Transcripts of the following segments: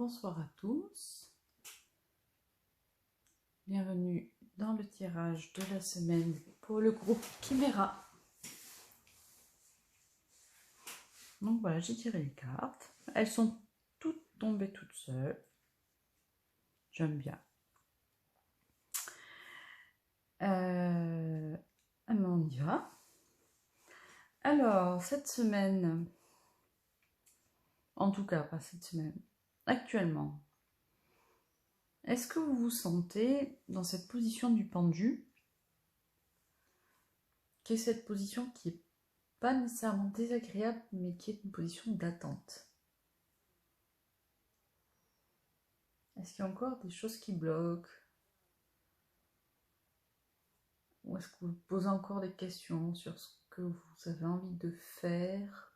Bonsoir à tous, bienvenue dans le tirage de la semaine pour le groupe Chimera. Donc voilà, j'ai tiré les cartes, elles sont toutes tombées toutes seules, j'aime bien. On y va. Alors, cette semaine, en tout cas pas cette semaine, actuellement, est-ce que vous vous sentez dans cette position du pendu, qui est cette position qui est pas nécessairement désagréable, mais qui est une position d'attente? Est-ce qu'il y a encore des choses qui bloquent? Ou est-ce que vous posez encore des questions sur ce que vous avez envie de faire?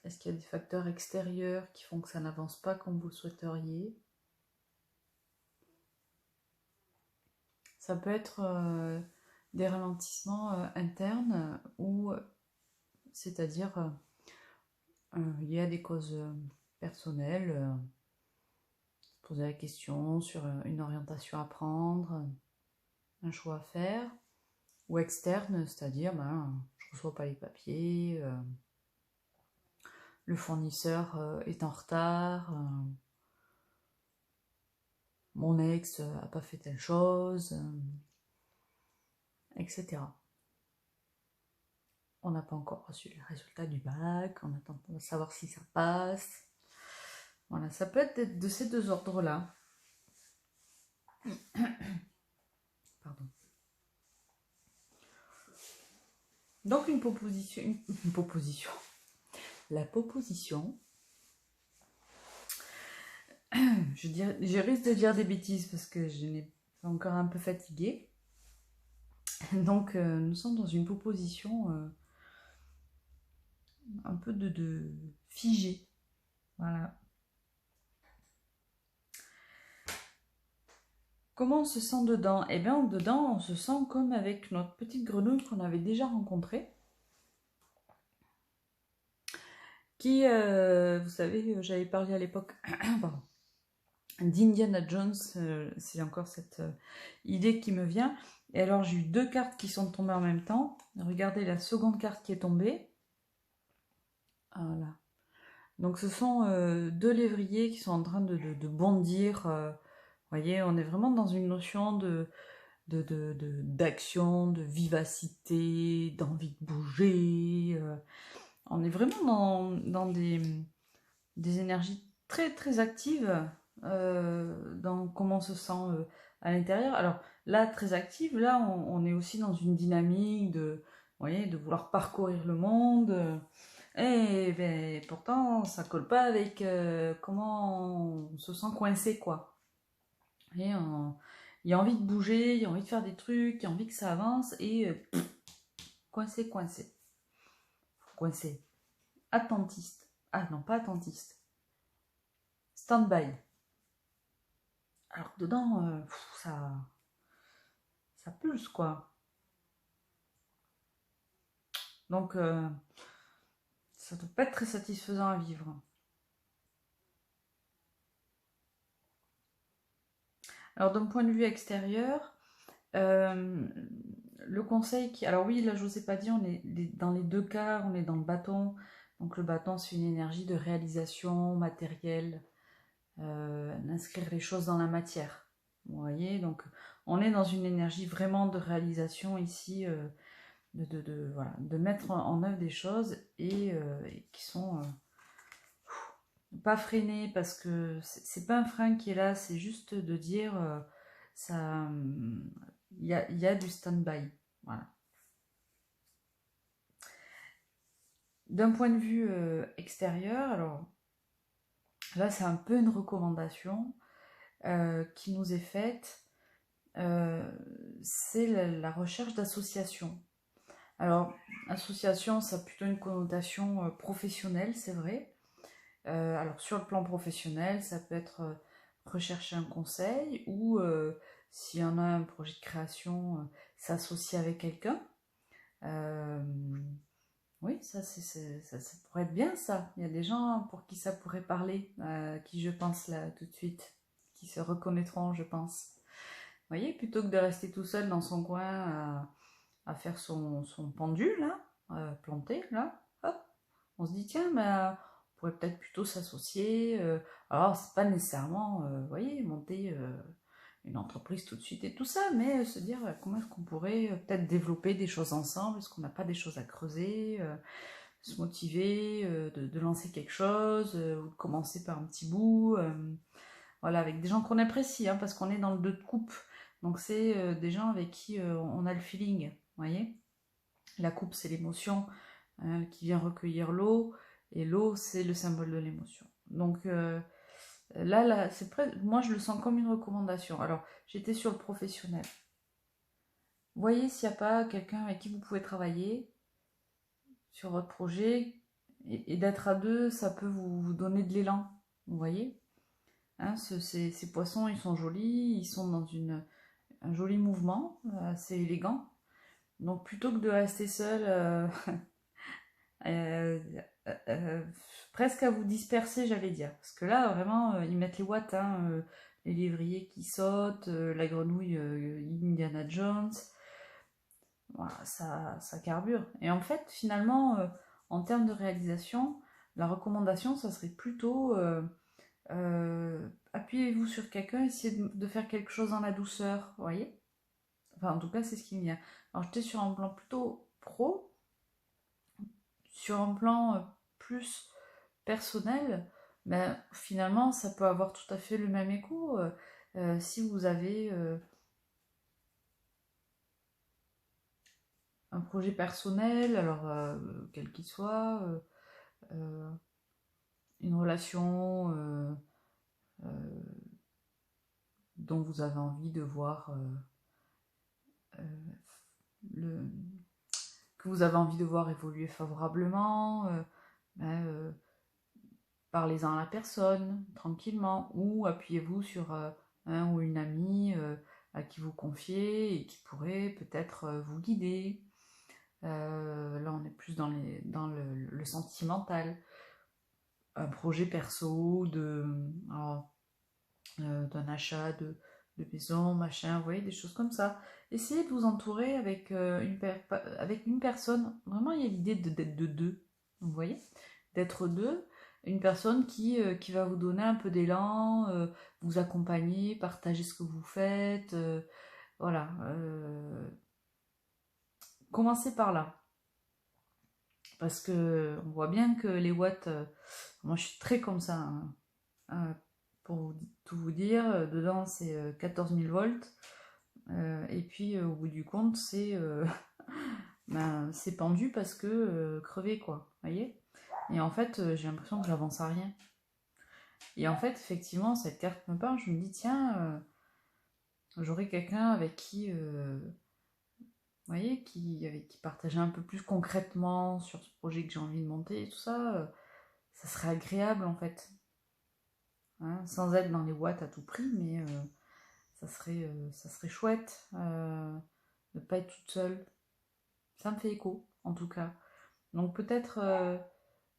Est-ce qu'il y a des facteurs extérieurs qui font que ça n'avance pas comme vous le souhaiteriez? Ça peut être des ralentissements internes ou c'est-à-dire il y a des causes personnelles, poser la question sur une orientation à prendre, un choix à faire, ou externe, c'est-à-dire je reçois pas les papiers, le fournisseur est en retard, mon ex a pas fait telle chose, etc. On n'a pas encore reçu les résultats du bac, on attend de savoir si ça passe. Voilà, ça peut être de ces deux ordres-là. Pardon. Donc une proposition. La proposition. Je risque de dire des bêtises parce que je n'ai encore un peu fatiguée. Donc nous sommes dans une proposition un peu de figée. Voilà. Comment on se sent dedans? Eh bien, dedans, on se sent comme avec notre petite grenouille qu'on avait déjà rencontrée. Qui, vous savez, j'avais parlé à l'époque d'Indiana Jones, c'est encore cette idée qui me vient. Et alors, j'ai eu deux cartes qui sont tombées en même temps. Regardez la seconde carte qui est tombée. Voilà. Donc, ce sont deux lévriers qui sont en train de bondir. Vous voyez, on est vraiment dans une notion d'action, de vivacité, d'envie de bouger. On est vraiment dans des énergies très très actives dans comment on se sent à l'intérieur. Alors là, très active, là on est aussi dans une dynamique de, vous voyez, de vouloir parcourir le monde. Et ben, pourtant, ça colle pas avec comment on se sent coincé, quoi. Et il y a envie de bouger, il y a envie de faire des trucs, il y a envie que ça avance, et coincé. Coincé. Attentiste. Ah non, pas attentiste. Stand-by. Alors dedans, ça pulse, quoi. Donc, ça ne doit pas être très satisfaisant à vivre. Alors, d'un point de vue extérieur, le conseil qui... Alors oui, là, je vous ai pas dit, on est dans les deux cas, on est dans le bâton. Donc, le bâton, c'est une énergie de réalisation matérielle, d'inscrire les choses dans la matière. Vous voyez, donc, on est dans une énergie vraiment de réalisation ici, voilà, de mettre en œuvre des choses et qui sont pas freinées parce que c'est pas un frein qui est là, c'est juste de dire ça, il y a du stand-by. Voilà. D'un point de vue extérieur, alors là c'est un peu une recommandation qui nous est faite, c'est la recherche d'associations. Alors, association, ça a plutôt une connotation professionnelle, c'est vrai. Alors, sur le plan professionnel, ça peut être rechercher un conseil ou, s'il y en a un projet de création, s'associer avec quelqu'un. Oui, ça pourrait être bien ça. Il y a des gens pour qui ça pourrait parler, qui je pense là tout de suite, qui se reconnaîtront, je pense. Vous voyez, plutôt que de rester tout seul dans son coin à faire son pendu là, planté là, hop, on se dit tiens, on pourrait peut-être plutôt s'associer. Alors, c'est pas nécessairement, vous voyez, monter une entreprise tout de suite et tout ça, mais se dire comment est-ce qu'on pourrait peut-être développer des choses ensemble, est-ce qu'on n'a pas des choses à creuser, se motiver, de lancer quelque chose, ou de commencer par un petit bout, voilà, avec des gens qu'on apprécie, hein, parce qu'on est dans le deux de coupe, donc c'est des gens avec qui on a le feeling, vous voyez. La coupe, c'est l'émotion qui vient recueillir l'eau, et l'eau, c'est le symbole de l'émotion. Donc là moi je le sens comme une recommandation. Alors, j'étais sur le professionnel. Voyez s'il n'y a pas quelqu'un avec qui vous pouvez travailler sur votre projet, et d'être à deux, ça peut vous donner de l'élan, vous voyez. Hein, ces poissons, ils sont jolis, ils sont dans un joli mouvement, assez élégant. Donc plutôt que de rester seul, euh, euh, presque à vous disperser, j'allais dire. Parce que là, vraiment, ils mettent les watts, hein, les lévriers qui sautent, la grenouille Indiana Jones. Voilà, ça carbure. Et en fait, finalement, en termes de réalisation, la recommandation, ça serait plutôt appuyez-vous sur quelqu'un, essayez de faire quelque chose dans la douceur, vous voyez. Enfin, en tout cas, c'est ce qui me vient. Alors, j'étais sur un plan plutôt pro, sur un plan plus personnel, mais finalement, ça peut avoir tout à fait le même écho. Si vous avez un projet personnel, alors quel qu'il soit, euh, une relation dont vous avez envie de voir le, que vous avez envie de voir évoluer favorablement, ben, parlez-en à la personne tranquillement, ou appuyez-vous sur un ou une amie à qui vous confiez et qui pourrait peut-être vous guider. Là, on est plus dans le sentimental, un projet perso d'un achat de maison, machin, vous voyez, des choses comme ça. Essayez de vous entourer avec une personne. Vraiment, il y a l'idée d'être de deux, vous voyez, d'être deux. Une personne qui va vous donner un peu d'élan, vous accompagner, partager ce que vous faites. Voilà. Commencez par là. Parce que on voit bien que les watts, moi je suis très comme ça, hein. Pour tout vous dire, dedans c'est 14 000 volts, et puis au bout du compte c'est pendu parce que crevé quoi, voyez. Et en fait j'ai l'impression que j'avance à rien. Et en fait effectivement cette carte me parle, je me dis tiens, j'aurais quelqu'un avec qui, vous voyez, avec qui partager un peu plus concrètement sur ce projet que j'ai envie de monter et tout ça, ça serait agréable en fait. Hein, sans être dans les watts à tout prix, mais ça serait chouette de ne pas être toute seule. Ça me fait écho, en tout cas. Donc peut-être,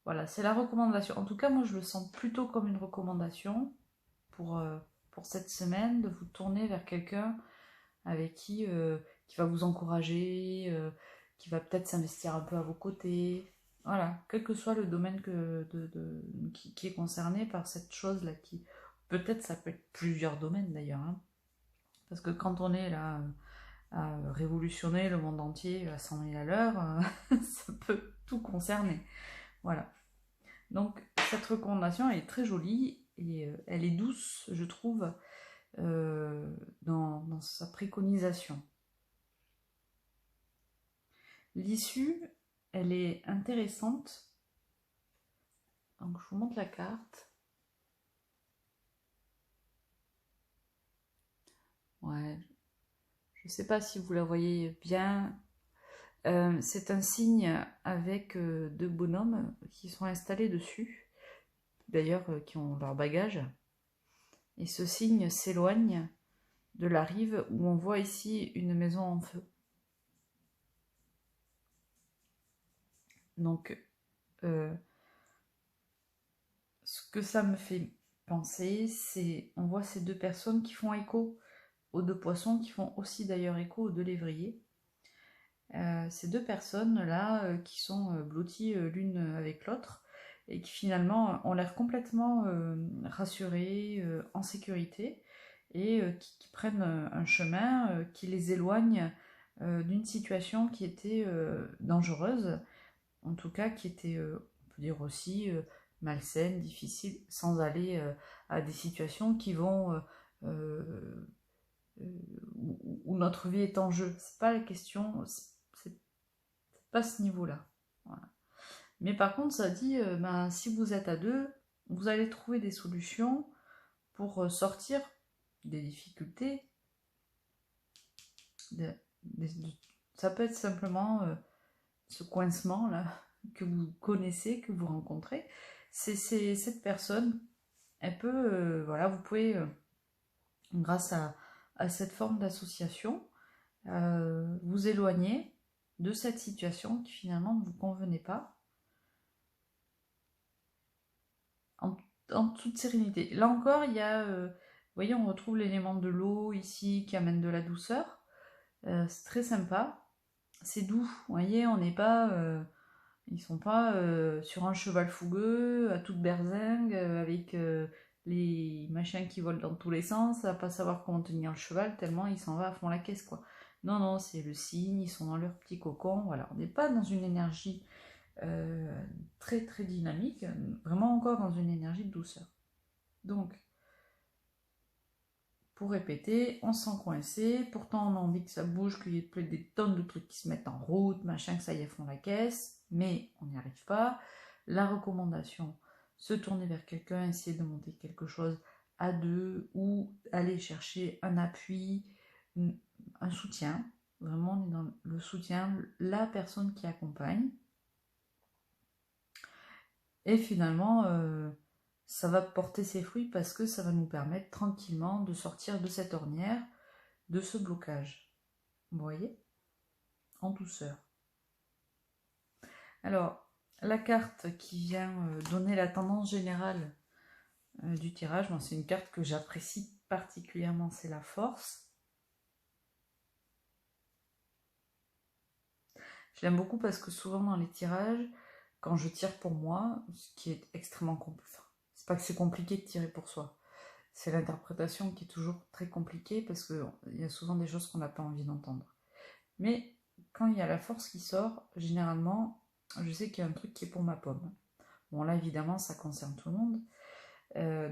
voilà, c'est la recommandation. En tout cas, moi, je le sens plutôt comme une recommandation pour cette semaine, de vous tourner vers quelqu'un avec qui va vous encourager, qui va peut-être s'investir un peu à vos côtés. Voilà, quel que soit le domaine qui est concerné par cette chose-là, peut-être ça peut être plusieurs domaines d'ailleurs, hein. Parce que quand on est là à révolutionner le monde entier à 100 000 à l'heure, ça peut tout concerner. Voilà. Donc cette recommandation elle est très jolie et elle est douce, je trouve, dans sa préconisation. L'issue, elle est intéressante. Donc je vous montre la carte. Ouais, je ne sais pas si vous la voyez bien. C'est un signe avec deux bonhommes qui sont installés dessus, d'ailleurs qui ont leur bagage. Et ce signe s'éloigne de la rive où on voit ici une maison en feu. Donc, ce que ça me fait penser, c'est, on voit ces deux personnes qui font écho aux deux poissons, qui font aussi d'ailleurs écho aux deux lévriers. Ces deux personnes-là qui sont blotties l'une avec l'autre et qui finalement ont l'air complètement rassurées, en sécurité et qui prennent un chemin qui les éloigne d'une situation qui était dangereuse, en tout cas qui était, on peut dire aussi, malsaine, difficile, sans aller à des situations qui vont où notre vie est en jeu. C'est pas la question, c'est pas ce niveau-là. Voilà. Mais par contre, ça dit, ben, si vous êtes à deux, vous allez trouver des solutions pour sortir des difficultés. De- ça peut être simplement ce coincement-là que vous connaissez, que vous rencontrez. C'est cette personne, elle peut, voilà, vous pouvez, grâce à cette forme d'association, vous éloigner de cette situation qui finalement ne vous convenait pas, en toute sérénité. Là encore, il y a, vous voyez, on retrouve l'élément de l'eau ici qui amène de la douceur. C'est très sympa. C'est doux, vous voyez, on n'est pas, ils sont pas sur un cheval fougueux, à toute berzingue, avec les machins qui volent dans tous les sens, à pas savoir comment tenir le cheval, tellement il s'en va à fond la caisse, quoi. Non, non, c'est le signe, ils sont dans leur petit cocon, voilà. On n'est pas dans une énergie très très dynamique, vraiment encore dans une énergie de douceur. Donc, pour répéter, on se sent coincé, pourtant on a envie que ça bouge, qu'il y ait des tonnes de trucs qui se mettent en route, machin, que ça y est, font la caisse, mais on n'y arrive pas. La recommandation, se tourner vers quelqu'un, essayer de monter quelque chose à deux, ou aller chercher un appui, un soutien. Vraiment, on est dans le soutien, la personne qui accompagne. Et finalement, ça va porter ses fruits parce que ça va nous permettre tranquillement de sortir de cette ornière, de ce blocage. Vous voyez? En douceur. Alors, la carte qui vient donner la tendance générale du tirage, bon, c'est une carte que j'apprécie particulièrement, c'est la force. Je l'aime beaucoup parce que souvent dans les tirages, quand je tire pour moi, ce qui est extrêmement compliqué, c'est pas que c'est compliqué de tirer pour soi, c'est l'interprétation qui est toujours très compliquée parce qu'il y a souvent des choses qu'on n'a pas envie d'entendre. Mais quand il y a la force qui sort, généralement, je sais qu'il y a un truc qui est pour ma pomme. Bon, là, évidemment, ça concerne tout le monde.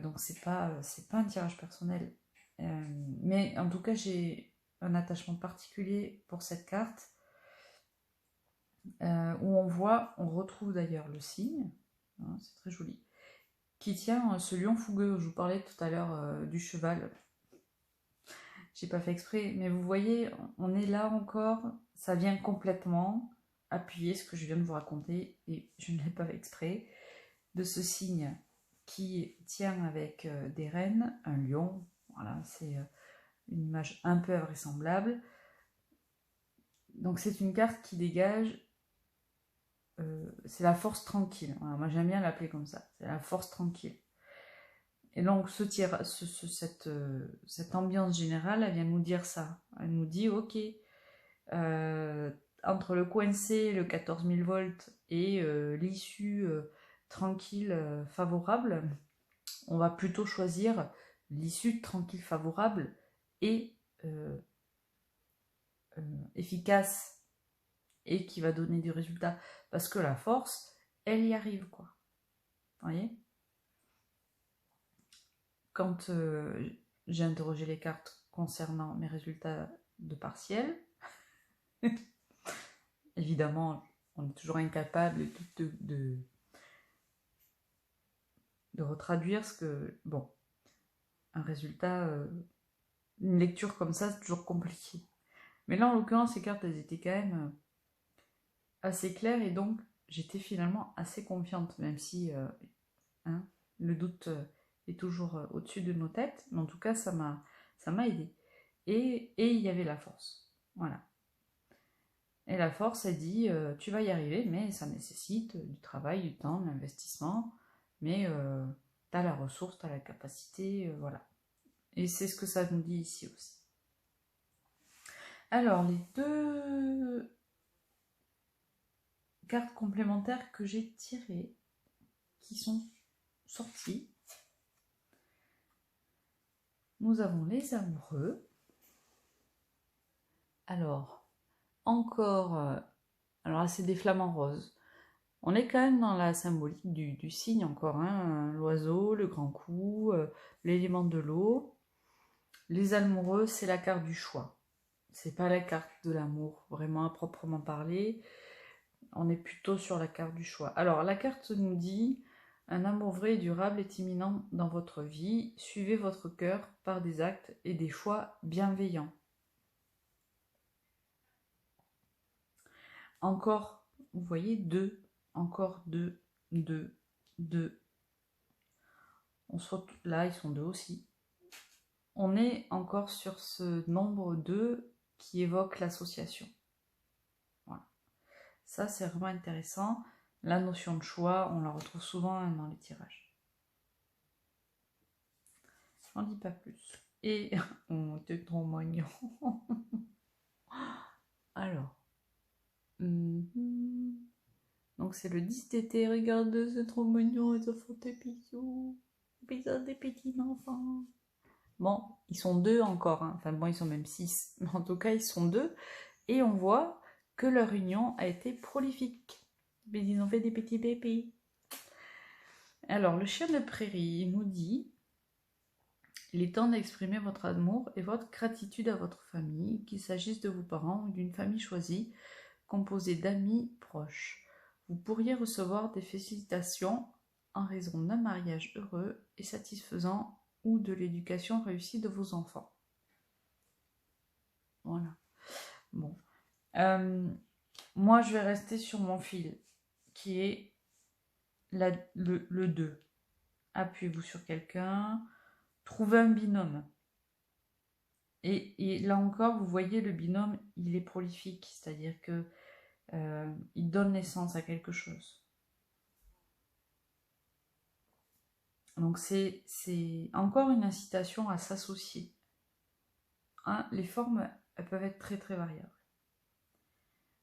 Donc, c'est pas un tirage personnel. Mais en tout cas, j'ai un attachement particulier pour cette carte. Où on retrouve d'ailleurs le signe, hein, c'est très joli, qui tient ce lion fougueux. Je vous parlais tout à l'heure du cheval. J'ai pas fait exprès, mais vous voyez, on est là encore, ça vient complètement appuyer ce que je viens de vous raconter, et je ne l'ai pas fait exprès, de ce signe qui tient avec des rennes, un lion, voilà, c'est une image un peu invraisemblable. Donc c'est une carte qui dégage, c'est la force tranquille, voilà, moi j'aime bien l'appeler comme ça, c'est la force tranquille. Et donc cette ambiance générale, elle vient nous dire ça, elle nous dit ok, entre le coincé, le 14 000 volts et l'issue tranquille, favorable, on va plutôt choisir l'issue tranquille, favorable et efficace et qui va donner du résultat. Parce que la force, elle y arrive, quoi. Vous voyez? Quand j'ai interrogé les cartes concernant mes résultats de partiel, évidemment, on est toujours incapable de retraduire ce que... Bon, un résultat, une lecture comme ça, c'est toujours compliqué. Mais là, en l'occurrence, ces cartes, elles étaient quand même assez claires, et donc, j'étais finalement assez confiante, même si hein, le doute est toujours au-dessus de nos têtes, mais en tout cas, ça m'a aidé. Et il y avait la force. Voilà. Et la force, elle dit, tu vas y arriver, mais ça nécessite du travail, du temps, de l'investissement, mais tu as la ressource, tu as la capacité, voilà. Et c'est ce que ça nous dit ici aussi. Alors, les deux cartes complémentaires que j'ai tirées, qui sont sorties, nous avons les amoureux. Alors, encore, alors là c'est des flamants roses. On est quand même dans la symbolique du signe encore, hein, l'oiseau, le grand coup, l'élément de l'eau. Les amoureux, c'est la carte du choix. C'est pas la carte de l'amour, vraiment à proprement parler. On est plutôt sur la carte du choix. Alors, la carte nous dit, un amour vrai et durable est imminent dans votre vie. Suivez votre cœur par des actes et des choix bienveillants. Encore, vous voyez, 2, encore 2, 2, 2. On se retrouve, là, ils sont 2 aussi. On est encore sur ce nombre 2 qui évoque l'association. Voilà. Ça, c'est vraiment intéressant. La notion de choix, on la retrouve souvent dans les tirages. J'en dis pas plus. Et, oh, t'es trop mignon. Alors. Donc, c'est le 10 d'été. Regarde, c'est trop mignon. Ils ont fait des bisous. Bisous des petits enfants. Bon, ils sont 2 encore. Hein. Enfin, bon, ils sont même 6. Mais en tout cas, ils sont 2. Et on voit que leur union a été prolifique. Mais ils ont fait des petits bébés. Alors, le chien de prairie nous dit: il est temps d'exprimer votre amour et votre gratitude à votre famille, qu'il s'agisse de vos parents ou d'une famille choisie, composée d'amis proches. Vous pourriez recevoir des félicitations en raison d'un mariage heureux et satisfaisant ou de l'éducation réussie de vos enfants. Voilà. Bon. Moi, je vais rester sur mon fil, qui est le 2. Appuyez-vous sur quelqu'un, trouvez un binôme. Et là encore, vous voyez, le binôme, il est prolifique, c'est-à-dire que il donne naissance à quelque chose. Donc c'est encore une incitation à s'associer. Hein, les formes, elles peuvent être très très variables.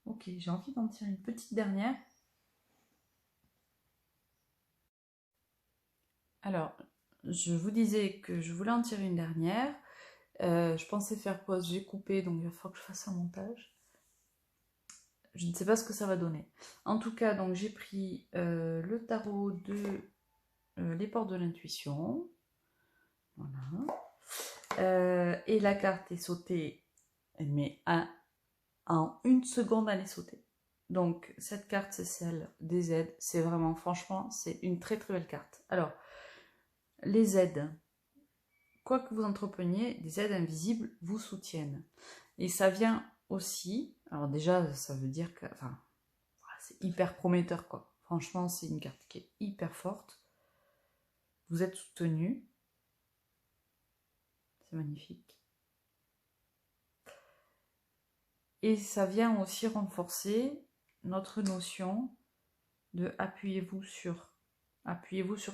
Ok, j'ai envie d'en tirer une petite dernière. Alors, je vous disais que je voulais en tirer une dernière. Je pensais faire pause, j'ai coupé, donc il va falloir que je fasse un montage. Je ne sais pas ce que ça va donner. En tout cas, donc j'ai pris le tarot de les portes de l'intuition. Voilà. Et la carte est sautée, mais en une seconde, elle est sautée. Donc, cette carte, c'est celle des aides. C'est vraiment, franchement, c'est une très très belle carte. Alors, les aides, quoi que vous entrepreniez, des aides invisibles vous soutiennent. Et ça vient aussi, alors déjà, ça veut dire que, enfin, c'est hyper prometteur, quoi. Franchement, c'est une carte qui est hyper forte. Vous êtes soutenu. C'est magnifique. Et ça vient aussi renforcer notre notion de appuyez-vous sur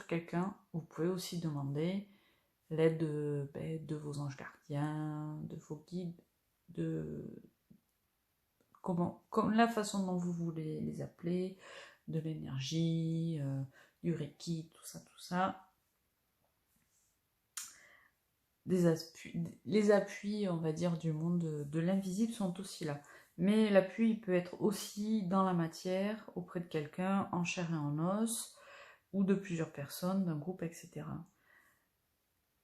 quelqu'un. Vous pouvez aussi demander l'aide de vos anges gardiens, de vos guides, comme la façon dont vous voulez les appeler, de l'énergie, du Reiki, tout ça. Les appuis, on va dire, du monde de l'invisible sont aussi là. Mais l'appui peut être aussi dans la matière, auprès de quelqu'un, en chair et en os, ou de plusieurs personnes, d'un groupe, etc.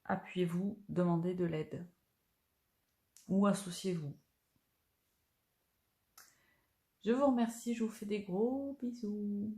Appuyez-vous, demandez de l'aide. Ou associez-vous. Je vous remercie, je vous fais des gros bisous.